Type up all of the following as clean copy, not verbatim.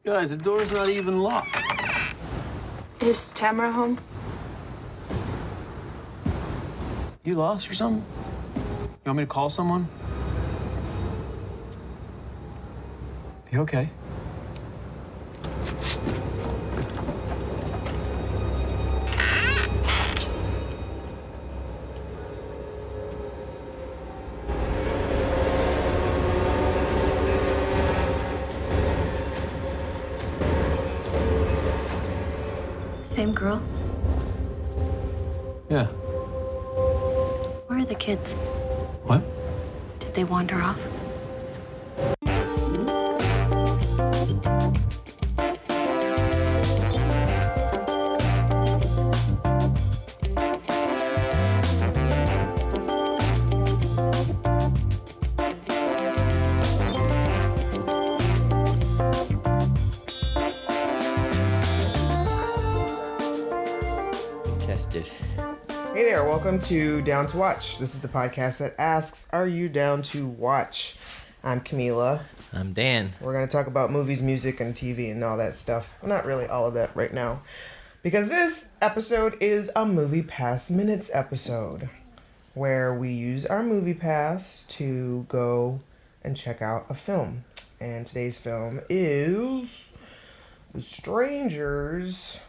Guys, the door's not even locked. Is Tamara home? You lost or something? You want me to call someone? You okay? Same girl? Yeah. Where are the kids? What? Did they wander off? Tested. Hey there, welcome to Down to Watch. This is the podcast that asks, are you down to watch? I'm Kahmeela. I'm Dan. We're going to talk about movies, music, and TV and all that stuff. Well, not really all of that right now. Because this episode is a Movie Pass Minutes episode. Where we use our Movie Pass to go and check out a film. And today's film is The Strangers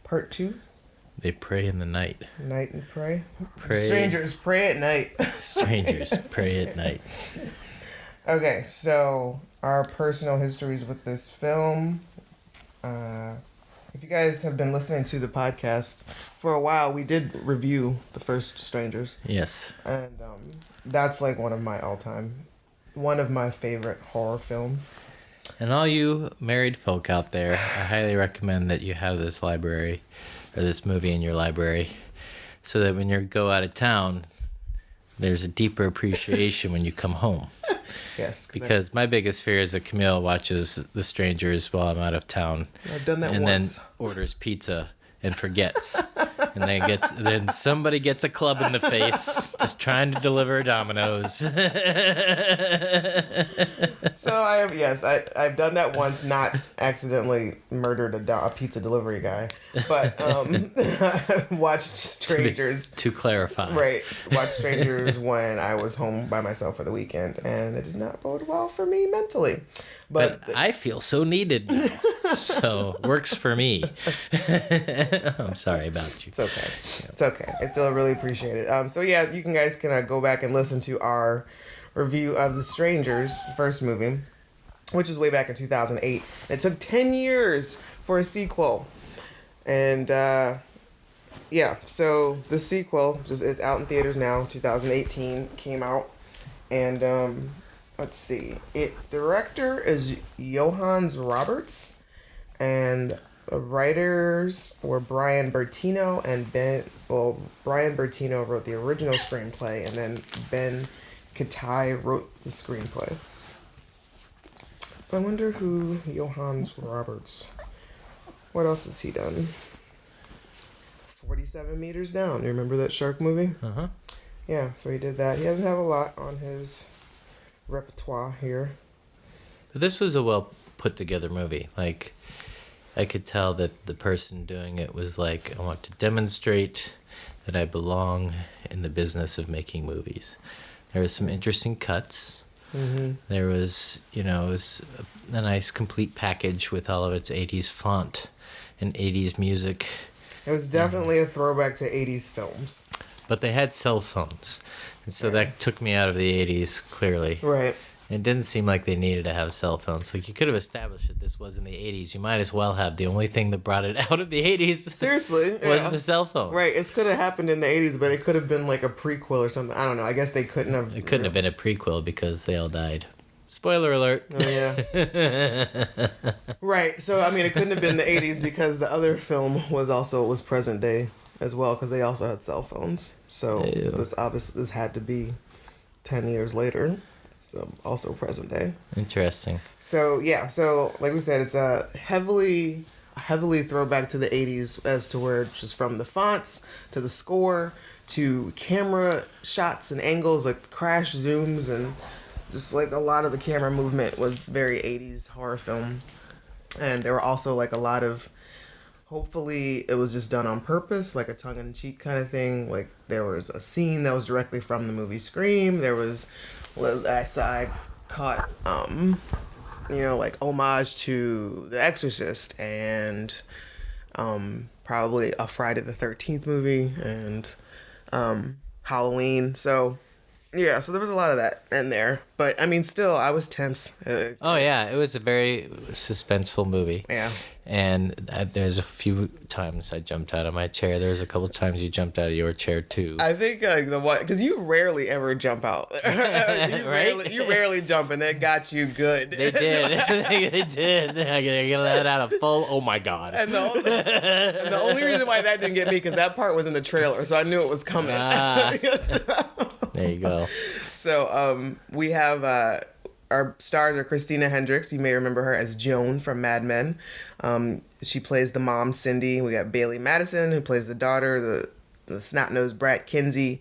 Part 2. They pray in the night. Night and pray. Pray. Strangers pray at night. Strangers pray at night. Okay, so our personal histories with this film. If you guys have been listening to the podcast for a while, we did review the first Strangers. Yes. And that's like one of my favorite horror films. And all you married folk out there, I highly recommend that you have this library or this movie in your library so that when you go out of town, there's a deeper appreciation when you come home. Yes. Because my biggest fear is that Camille watches The Strangers while I'm out of town. I've done that and once. then orders pizza and forgets. And then somebody gets a club in the face just trying to deliver Domino's. So I've done that once, not accidentally murdered a pizza delivery guy, but watched Strangers. To clarify. Right. Watched Strangers when I was home by myself for the weekend, and it did not bode well for me mentally. But I feel so needed now. So works for me. I'm sorry about you. It's okay. It's okay. I still really appreciate it. So yeah, you guys can go back and listen to our review of The Strangers, the first movie, which was way back in 2008. It took 10 years for a sequel. And yeah, so the sequel is out in theaters now. 2018 came out. And let's see. Director is Johannes Roberts. And the writers were Brian Bertino and Brian Bertino wrote the original screenplay, and then Ben Katai wrote the screenplay. I wonder who Johannes Roberts. What else has he done? 47 Meters Down. You remember that shark movie? Uh-huh. Yeah, so he did that. He doesn't have a lot on his repertoire here. But this was a well put together movie. Like, I could tell that the person doing it was like, I want to demonstrate that I belong in the business of making movies. There was some interesting cuts. Mm-hmm. There was, it was a nice complete package with all of its 80s font and 80s music. It was definitely a throwback to 80s films. But they had cell phones. And so that took me out of the 80s, clearly. Right. It didn't seem like they needed to have cell phones. Like, you could have established that this was in the 80s. You might as well have. The only thing that brought it out of the 80s seriously was the cell phone. Right. It could have happened in the 80s, but it could have been like a prequel or something. I don't know. I guess they couldn't have. It couldn't have been a prequel because they all died. Spoiler alert. Oh, yeah. Right. So, I mean, it couldn't have been the 80s because the other film was present day as well, because they also had cell phones. So, Ew. this had to be 10 years later. Also present day. Interesting. So yeah, so like we said, it's a heavily throwback to the 80s as to where it's just from the fonts to the score to camera shots and angles, like crash zooms and just like a lot of the camera movement was very 80s horror film. And there were also like a lot of, hopefully it was just done on purpose, like a tongue-in-cheek kind of thing. Like there was a scene that was directly from the movie Scream. There was, I caught, like homage to The Exorcist and probably a Friday the 13th movie and Halloween. So yeah, so there was a lot of that in there. But I mean, still, I was tense. Oh yeah, it was a very suspenseful movie. Yeah. And there's a few times I jumped out of my chair. There's a couple times you jumped out of your chair too. I think the one, because you rarely ever jump out. Right? You rarely jump, and that got you good. They did. They did. I let out a full. Oh my god. And the only reason why that didn't get me because that part was in the trailer, so I knew it was coming. There you go. So we have our stars are Christina Hendricks. You may remember her as Joan from Mad Men. She plays the mom, Cindy. We got Bailey Madison, who plays the daughter, the snot-nosed brat, Kinsey.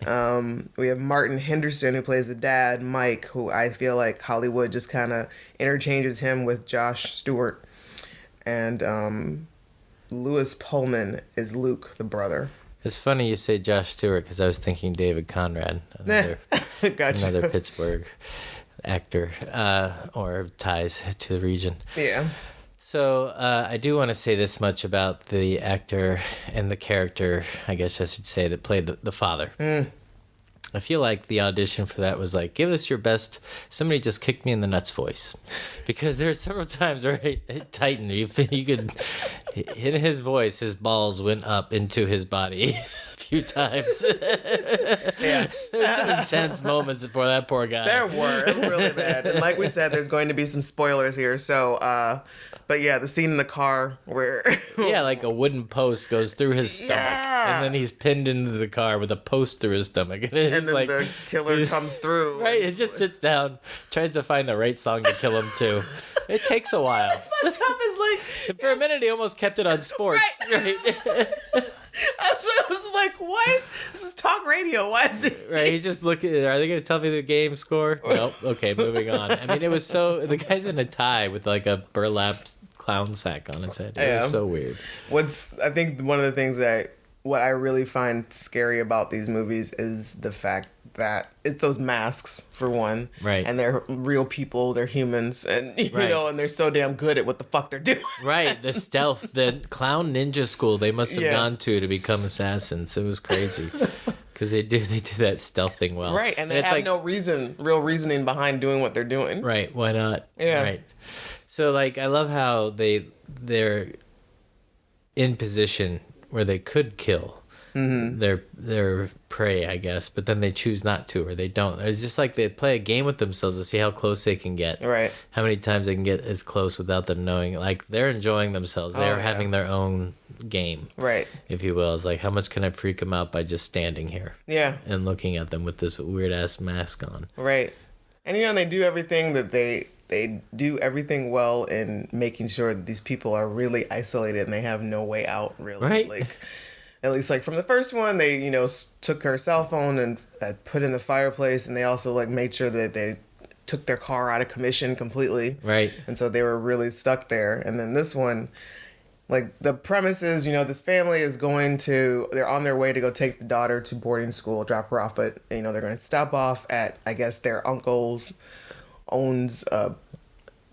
We have Martin Henderson, who plays the dad, Mike, who I feel like Hollywood just kind of interchanges him with Josh Stewart. And Lewis Pullman is Luke, the brother. It's funny you say Josh Stewart because I was thinking David Conrad, another Pittsburgh actor, or ties to the region. Yeah. So I do want to say this much about the actor and the character, I guess I should say, that played the father. I feel like the audition for that was like, give us your best, somebody just kicked me in the nuts voice. Because there's several times where it tightened. You could, in his voice, his balls went up into his body a few times. Yeah. There's some intense moments for that poor guy. There were. It was really bad. And like we said, there's going to be some spoilers here. So, but yeah, the scene in the car where... yeah, like a wooden post goes through his stomach. Yeah. And then he's pinned into the car with a post through his stomach. And then like, the killer comes through. Right, it just sits down, tries to find the right song to kill him too. It takes a while. What's up is like... For a minute, he almost kept it on sports. Right. I was like, what? This is talk radio. Why is it? Right, he's just looking. Are they going to tell me the game score? Nope. Okay, moving on. I mean, it was so... The guy's in a tie with like a burlap clown sack on his head. It was so weird. I think one of the things what I really find scary about these movies is the fact that it's those masks, for one. Right. And they're real people, they're humans, and you know, and they're so damn good at what the fuck they're doing. Right, the stealth, the clown ninja school they must have gone to become assassins. It was crazy. Because they do that stealth thing well. Right, and they have no real reasoning behind doing what they're doing. Right, why not? Yeah. Right. So, like, I love how they're in position where they could kill their prey, I guess, but then they choose not to, or they don't. It's just like they play a game with themselves to see how close they can get. Right. How many times they can get as close without them knowing. Like, they're enjoying themselves. They're having their own game. Right. If you will. It's like, how much can I freak them out by just standing here? Yeah. And looking at them with this weird-ass mask on. Right. And, you know, they do everything that they do everything well in making sure that these people are really isolated and they have no way out, really. Right. Like, at least, like, from the first one, they, you know, took her cell phone and put in the fireplace, and they also, like, made sure that they took their car out of commission completely. Right. And so they were really stuck there. And then this one, like, the premise is, you know, this family is they're on their way to go take the daughter to boarding school, drop her off, but, you know, they're going to stop off at, I guess, their uncle's owns a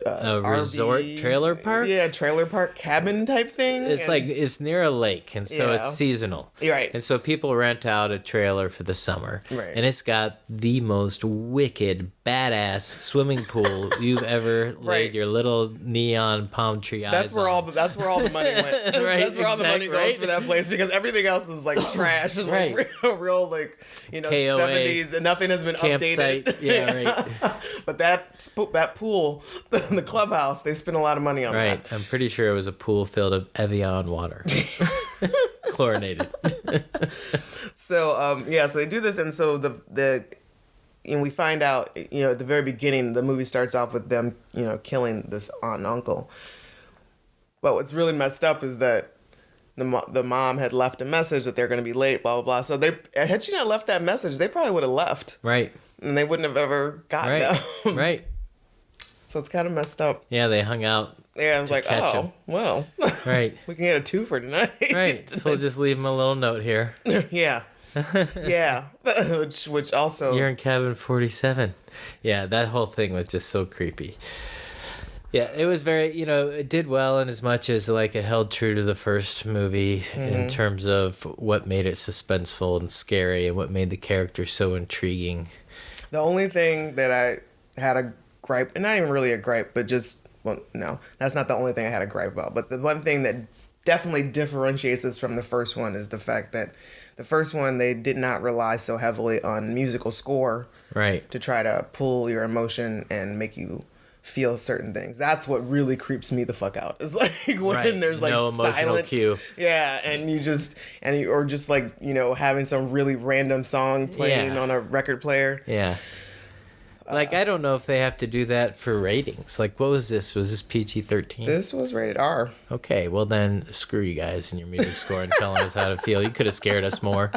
resort RV, trailer park? Yeah, trailer park cabin type thing. It's near a lake, and so it's seasonal. Right. And so people rent out a trailer for the summer. Right. And it's got the most wicked, badass swimming pool you've ever laid your little neon palm tree eyes on. That's where all the money went. Right, That's where all the money goes for that place, because everything else is like trash and like real like, you know, KOA, 70s, and nothing has been campsite. updated. Yeah, right. But that pool, the clubhouse, they spent a lot of money on that. Right. I'm pretty sure it was a pool filled of Evian water. Chlorinated. So so they do this, and so and we find out, you know, at the very beginning, the movie starts off with them, you know, killing this aunt and uncle. But what's really messed up is that the mom had left a message that they're going to be late, blah, blah, blah. So had she not left that message, they probably would have left. Right. and they wouldn't have ever gotten Right. them. Right. So it's kind of messed up. Yeah, they hung out. Yeah, I was like, catch oh, 'em. well, Right. we can get a 2 for tonight. Right. So we'll just leave them a little note here. Yeah. Yeah. which also. You're in cabin 47. Yeah, that whole thing was just so creepy. Yeah, it was very, it did well in as much as like it held true to the first movie in terms of what made it suspenseful and scary and what made the character so intriguing. The only thing that I had a gripe, and not even really a gripe, but just, well, no, that's not the only thing I had a gripe about. But the one thing that definitely differentiates us from the first one is the fact that the first one, they did not rely so heavily on musical score. Right. To try to pull your emotion and make you feel certain things. That's what really creeps me the fuck out. It's like when there's like no emotional silence. cue. Yeah, and or just like, having some really random song playing on a record player. Yeah. Like, I don't know if they have to do that for ratings. Like, what was this? Was this PG-13? This was rated R. Okay, well then, screw you guys and your music score and telling us how to feel. You could have scared us more.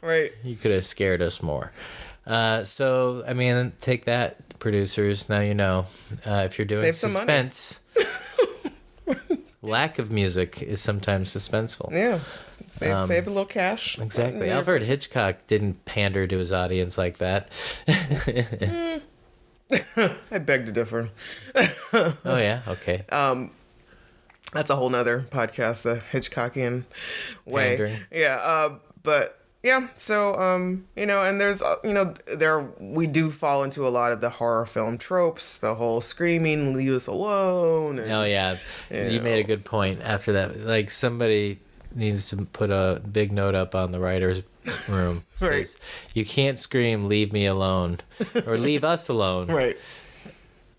Right. You could have scared us more. So, I mean, take that, producers. Now you know. If you're doing Save some suspense, lack of music is sometimes suspenseful. Yeah. Save a little cash. Exactly. Alfred Hitchcock didn't pander to his audience like that. I beg to differ. Oh, yeah? Okay. That's a whole nother podcast, the Hitchcockian way. Pandering. Yeah. But yeah, so, and there's, we do fall into a lot of the horror film tropes, the whole screaming, leave us alone. And, Oh, yeah. You made a good point after that. Like, somebody needs to put a big note up on the writer's room. Right. Says, you can't scream, leave me alone, or leave us alone. Right.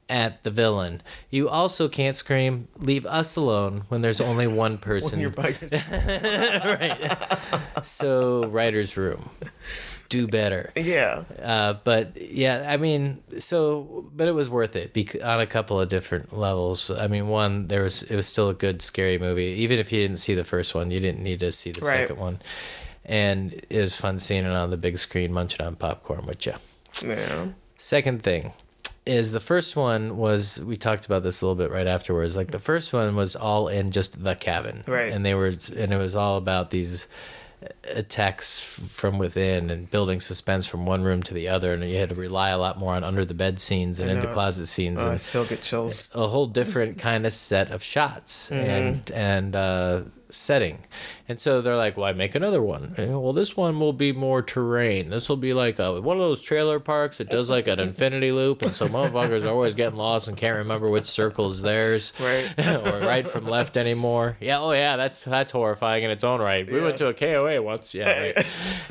At the villain. You also can't scream, leave us alone, when there's only one person. When you're by yourself. Right. So, writer's room. Do better. Yeah. But yeah, I mean, but it was worth it on a couple of different levels. I mean, one, it was still a good scary movie. Even if you didn't see the first one, you didn't need to see the second one. And it was fun seeing it on the big screen, munching on popcorn with you. Yeah. Second thing is the first one was, we talked about this a little bit right afterwards, like the first one was all in just the cabin. Right. And it was all about these attacks from within and building suspense from one room to the other, and you had to rely a lot more on under the bed scenes and in the closet scenes. I And still get chills. a whole different kind of set of shots and setting. And so they're like, why make another one? Well, this one will be more terrain. This will be like one of those trailer parks that does like an infinity loop, and so motherfuckers are always getting lost and can't remember which circle is theirs. Right. Or right from left anymore. Yeah, oh yeah, that's horrifying in its own right. We went to a KOA once. Yeah, right.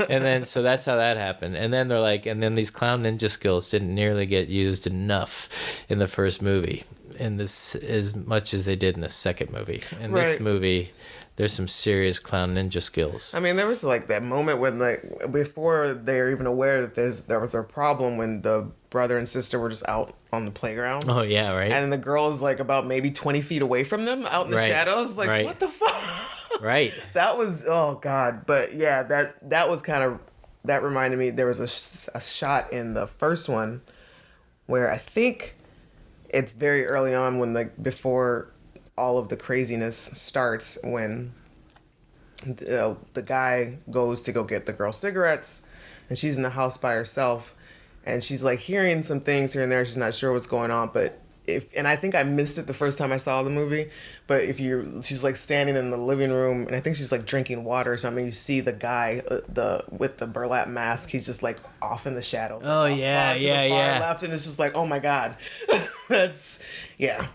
And then so that's how that happened. And then they're like, and then these clown ninja skills didn't nearly get used enough in the first movie, in this as much as they did in the second movie. In this movie, there's some serious clown ninja skills. I mean, there was like that moment when, like, before they're even aware that there was a problem, when the brother and sister were just out on the playground. Oh yeah, right. And the girl is like about maybe 20 feet away from them, out in the shadows. Like, what the fuck? Right. That was, oh god. But yeah, that was kind of, that reminded me. There was a shot in the first one where I think it's very early on, when, like, before all of the craziness starts, when the guy goes to go get the girl cigarettes, and she's in the house by herself, and she's like hearing some things here and there. She's not sure what's going on, but and I think I missed it the first time I saw the movie, but she's like standing in the living room, and I think she's like drinking water or something. You see the guy with the burlap mask. He's just like off in the shadows. Oh like, yeah, to the far yeah. left, and it's just like, oh my god, that's yeah.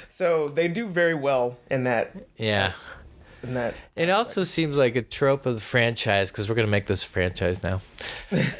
So they do very well in that. Yeah. In that. It also seems like a trope of the franchise, because we're gonna make this a franchise now.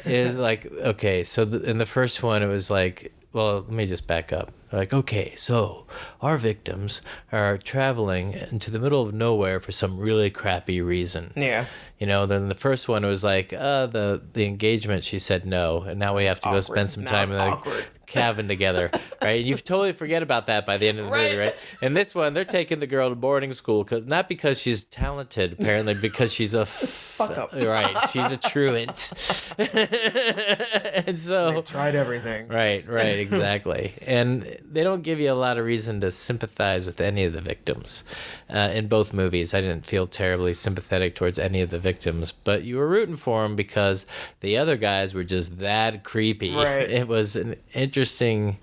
Is like, okay, so in the first one it was like, well, let me just back up. Like, okay, so our victims are traveling into the middle of nowhere for some really crappy reason. Yeah. Then the first one was like, the engagement, she said no, and now we have to go spend some time in the cabin together, right? You totally forget about that by the end of the movie, right? And this one, they're taking the girl to boarding school not because she's talented, apparently, because she's a Fuck up. right. She's a truant, and so They tried everything. right, exactly. And they don't give you a lot of reason to sympathize with any of the victims. In both movies, I didn't feel terribly sympathetic towards any of the victims, but you were rooting for them because the other guys were just that creepy. Right. It was an interesting,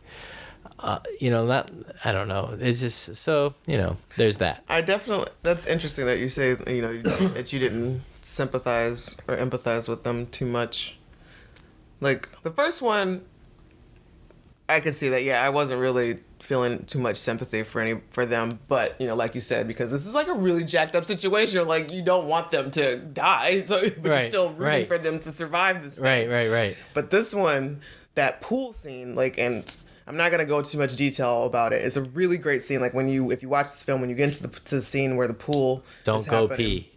I don't know. It's just, so, there's that. That's interesting that you say, that you didn't sympathize or empathize with them too much. Like, the first one, I could see that, I wasn't really feeling too much sympathy for them, but, like you said, because this is like a really jacked up situation, like, you don't want them to die, but you're still rooting for them to survive this thing. Right. But this one, that pool scene, like, and I'm not gonna go into too much detail about it. It's a really great scene. Like if you watch this film, when you get into the scene where the pool don't go pee.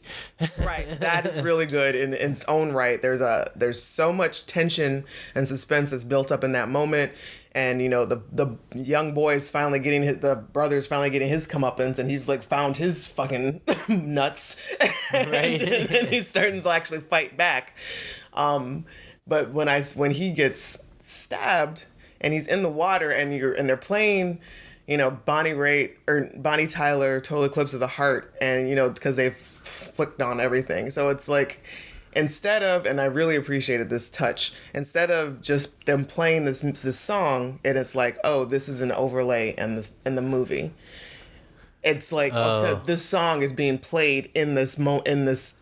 Right, that is really good in its own right. There's so much tension and suspense that's built up in that moment, and the young boy's finally getting the brother's finally getting his comeuppance, and he's like found his fucking nuts, right? and he's starting to actually fight back. But when he gets stabbed and he's in the water and they're playing, Bonnie Tyler, Total Eclipse of the Heart, and because they've flicked on everything. So it's like, instead of, and I really appreciated this touch, instead of just them playing this song, and it's like, oh, this is an overlay in the movie. It's like, okay, this song is being played in this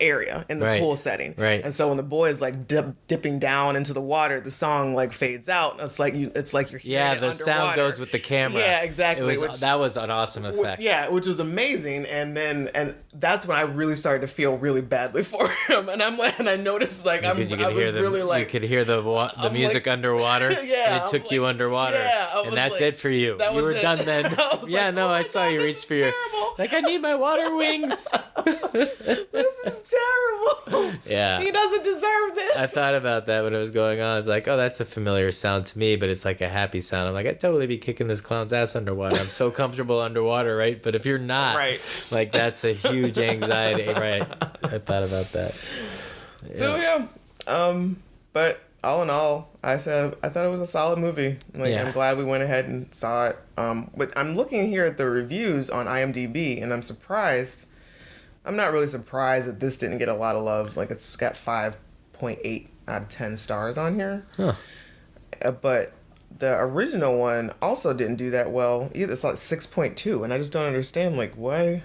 area, in the pool setting. Right. And so when the boy is like dipping down into the water, the song like fades out. It's like you're hearing it the underwater. Sound goes with the camera. Yeah, exactly. That was an awesome effect. Which was amazing. And that's when I really started to feel really badly for him. And I noticed like I was really like, you could hear the music underwater. Yeah, and it took you underwater. Yeah, and that's it for you. You were done then. I saw you reach for your. Like, I need my water wings. This is terrible. Yeah. He doesn't deserve this. I thought about that when it was going on. I was like, oh, that's a familiar sound to me, but it's like a happy sound. I'm like, I'd totally be kicking this clown's ass underwater. I'm so comfortable underwater, right? But if you're not, like, that's a huge anxiety, right? I thought about that. Yeah. So, but all in all, I thought it was a solid movie. Like, I'm glad we went ahead and saw it. But I'm looking here at the reviews on IMDb, and I'm surprised. I'm not really surprised that this didn't get a lot of love. Like, it's got 5.8 out of 10 stars on here. Huh. But the original one also didn't do that well either. It's like 6.2, and I just don't understand, like, why?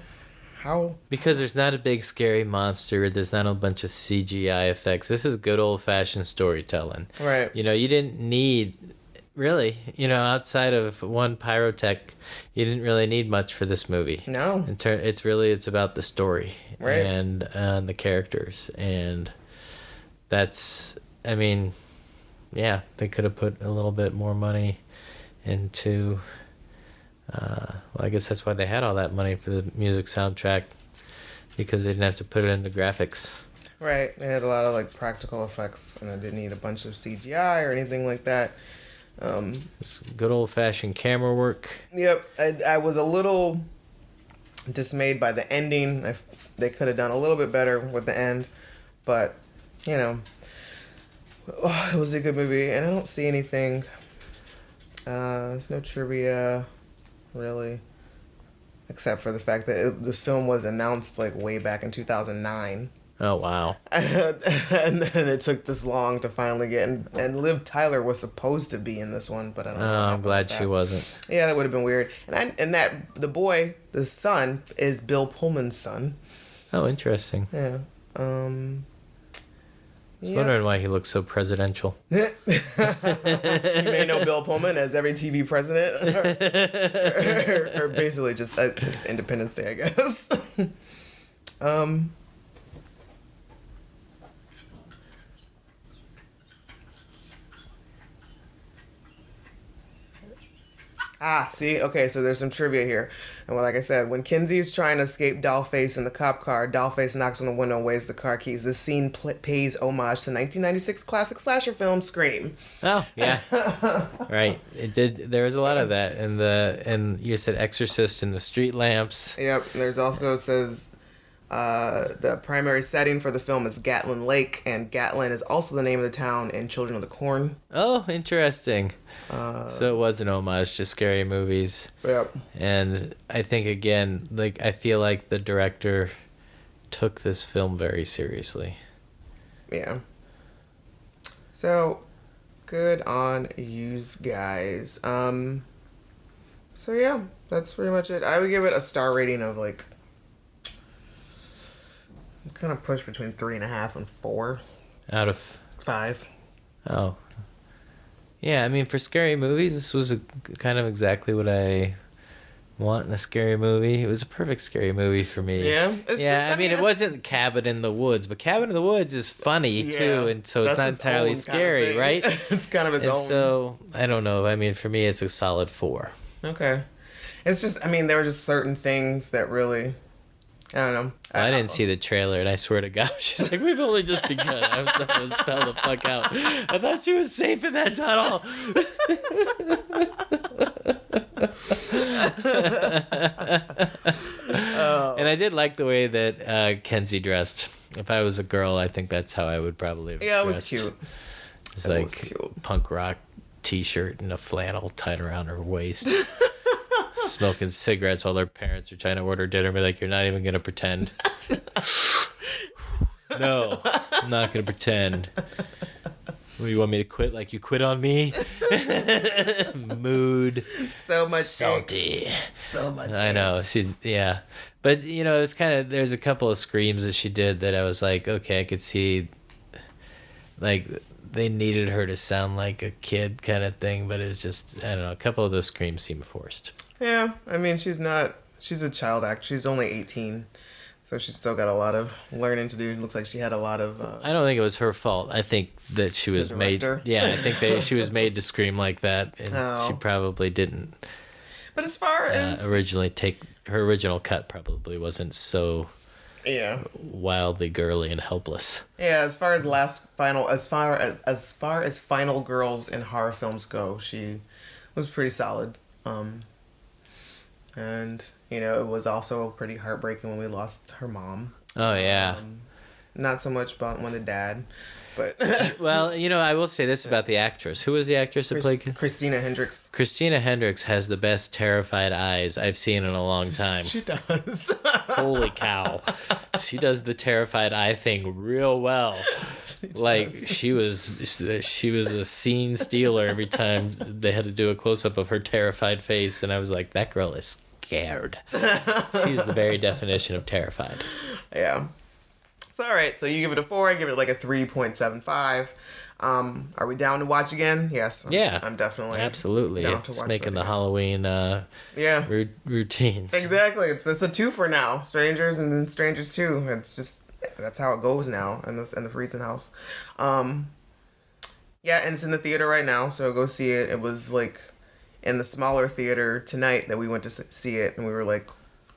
How? Because there's not a big scary monster. There's not a bunch of CGI effects. This is good old-fashioned storytelling. Right. You didn't need, really, outside of one pyrotech, you didn't really need much for this movie. No. It's about the story. Right. And the characters. And that's, they could have put a little bit more money into... I guess that's why they had all that money for the music soundtrack, because they didn't have to put it into graphics. Right. They had a lot of like practical effects, and I didn't need a bunch of CGI or anything like that. It's good old-fashioned camera work. Yep. I was a little dismayed by the ending. They could have done a little bit better with the end, but it was a good movie, and I don't see anything. There's no trivia. Really, except for the fact that this film was announced like way back in 2009. Oh wow! And then it took this long to finally get and Liv Tyler was supposed to be in this one, but I don't know. I'm glad she wasn't. Yeah, that would have been weird. And that the boy, the son, is Bill Pullman's son. Oh, interesting. Yeah. I was wondering why he looks so presidential. You may know Bill Pullman as every TV president, or basically just Independence Day, I guess. See? Okay, so there's some trivia here. And well, like I said, when Kinsey's trying to escape Dollface in the cop car, Dollface knocks on the window and waves the car keys. This scene pays homage to 1996 classic slasher film Scream. Oh, yeah. Right. It did. There was a lot of that. And you said Exorcist and the street lamps. Yep. There's also, it says, the primary setting for the film is Gatlin Lake, and Gatlin is also the name of the town in Children of the Corn. Oh, interesting. So it was an homage to scary movies. Yep. And I think, again, like, I feel like the director took this film very seriously. Yeah. So, good on yous guys. So yeah, that's pretty much it. I would give it a star rating of like, I'm kind of pushed between 3.5 and 4. Out of 5. Oh. Yeah, I mean, for scary movies, this was kind of exactly what I want in a scary movie. It was a perfect scary movie for me. Yeah? I mean, it wasn't Cabin in the Woods, but Cabin in the Woods is funny, too, and so it's not entirely scary, right? It's kind of its own. And so, I don't know. I mean, for me, it's a solid 4. Okay. It's just, I mean, there were just certain things that really... I don't know. I didn't see the trailer, and I swear to God, she's like, we've only just begun. I was fell the fuck out. I thought she was safe in that tunnel. And I did like the way that Kenzie dressed. If I was a girl, I think that's how I would probably have dressed. It was cute. It's like punk rock t-shirt and a flannel tied around her waist. Smoking cigarettes while their parents are trying to order dinner. Be like, you're not even gonna pretend. No, I'm not gonna pretend. What, you want me to quit like you quit on me? Mood. So much salty. Angst. So much I know. angst. Yeah. But, you know, it's kind of, there's a couple of screams that she did that I was like, okay, I could see, like, they needed her to sound like a kid kind of thing, but it's just, I don't know, a couple of those screams seem forced. Yeah, I mean, she's a child actor. She's only 18, so she's still got a lot of learning to do. It looks like she had a lot of... I don't think it was her fault. I think that she was made... Yeah, I think she was made to scream like that, and she probably didn't... But as far as... originally her original cut probably wasn't so... Yeah. Wildly girly and helpless. Yeah, as far as final girls in horror films go, she was pretty solid. And, you know, it was also pretty heartbreaking when we lost her mom. Oh, yeah. Not so much about when the dad, but... Well, you know, I will say this about the actress. Who was the actress that played... Christina Hendricks. Christina Hendricks has the best terrified eyes I've seen in a long time. She does. Holy cow. She does the terrified eye thing real well. Like, she was a scene stealer every time they had to do a close-up of her terrified face, and I was like, that girl is scared. She's the very definition of terrified. Yeah. It's all right. So you give it a 4. I give it like a 3.75. Are we down to watch again? Yes. I'm definitely absolutely down to it's watch making the again. Halloween routines. Exactly. It's a 2 for now. Strangers and then Strangers 2. It's just that's how it goes now in the Friesen house. Yeah, and it's in the theater right now, so go see it. It was like in the smaller theater tonight that we went to see it, and we were like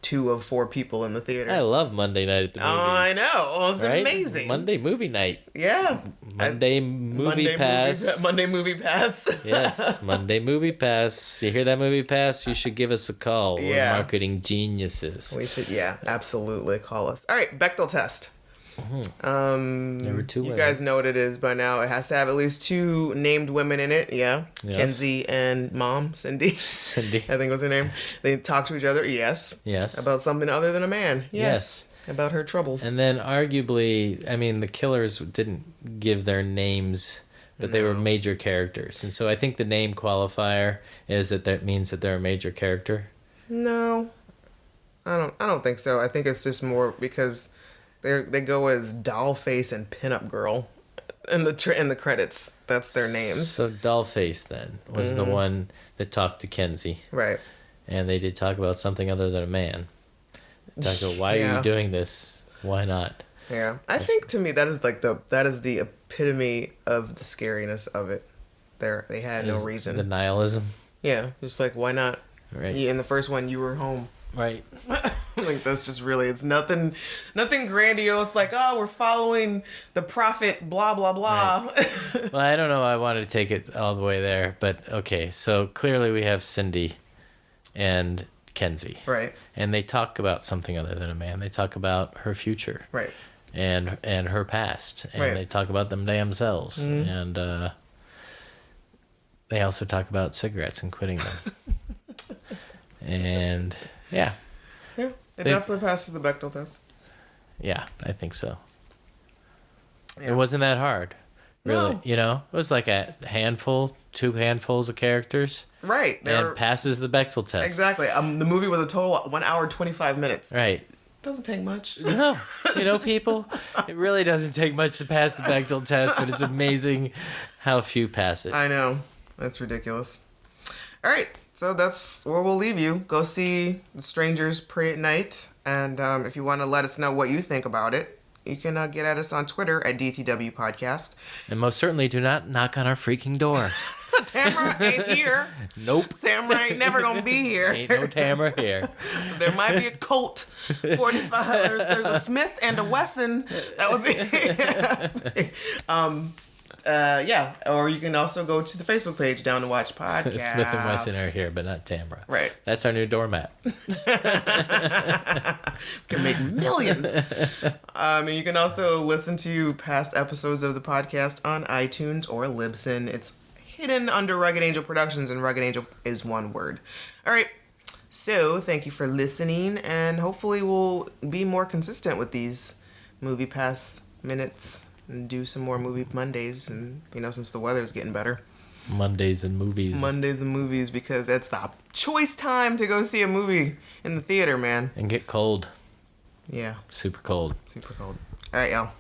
2 of 4 people in the theater. I love Monday night at the movies. Oh, I know. It was amazing. Monday movie night. Yeah. Monday movie pass. Monday movie pass. Yes, Monday movie pass. You hear that movie pass? You should give us a call. Yeah. We're marketing geniuses. We should, absolutely call us. All right, Bechdel Test. Number 2 you guys know what it is by now. It has to have at least 2 named women in it. Yeah. Yes. Kenzie and Mom, Cindy. Cindy. I think was her name. They talk to each other. Yes. Yes. About something other than a man. Yes. About her troubles. And then arguably, I mean, the killers didn't give their names, but they were major characters. And so I think the name qualifier is that means that they're a major character. No. I don't think so. I think it's just more because they go as Dollface and Pinup Girl in the credits. That's their names. So Dollface then was the one that talked to Kenzie. Right. And they did talk about something other than a man. Talk about why are you doing this? Why not? Yeah. I think to me that is the epitome of the scariness of it. They had no reason. The nihilism. Yeah, just like, why not? Right. Yeah, in the first one, you were home. Right. Like, that's just really, it's nothing grandiose, like, oh, we're following the prophet, blah, blah, blah. Right. Well, I don't know. I wanted to take it all the way there, but okay. So clearly we have Cindy and Kenzie. Right. And they talk about something other than a man. They talk about her future. Right. And her past. And Right. they talk about them damn selves. Mm-hmm. And they also talk about cigarettes and quitting them. And yeah. Yeah, it definitely passes the Bechdel test. Yeah, I think so. Yeah. It wasn't that hard. Really. No. You know? It was like a handful, 2 handfuls of characters. Right. And passes the Bechdel test. Exactly. The movie was a total 1 hour 25 minutes. Right. Doesn't take much. No. You know, people, it really doesn't take much to pass the Bechdel test, but it's amazing how few pass it. I know. That's ridiculous. All right. So that's where we'll leave you. Go see The Strangers Pray at Night. And if you want to let us know what you think about it, you can get at us on Twitter at DTW Podcast. And most certainly do not knock on our freaking door. Tamara ain't here. Nope. Tamara ain't never going to be here. Ain't no Tamara here. There might be a Colt 45. There's a Smith and a Wesson. That would be... yeah, or you can also go to the Facebook page, Down to Watch Podcast. Smith and Wesson are here, but not Tamara. Right. That's our new doormat. Can make millions. And you can also listen to past episodes of the podcast on iTunes or Libsyn. It's hidden under Rugged Angel Productions, and Rugged Angel is one word. All right. So thank you for listening, and hopefully we'll be more consistent with these movie pass minutes and do some more movie Mondays, and since the weather's getting better. Mondays and movies, because it's the choice time to go see a movie in the theater, man. And get cold. Yeah. Super cold. All right, y'all.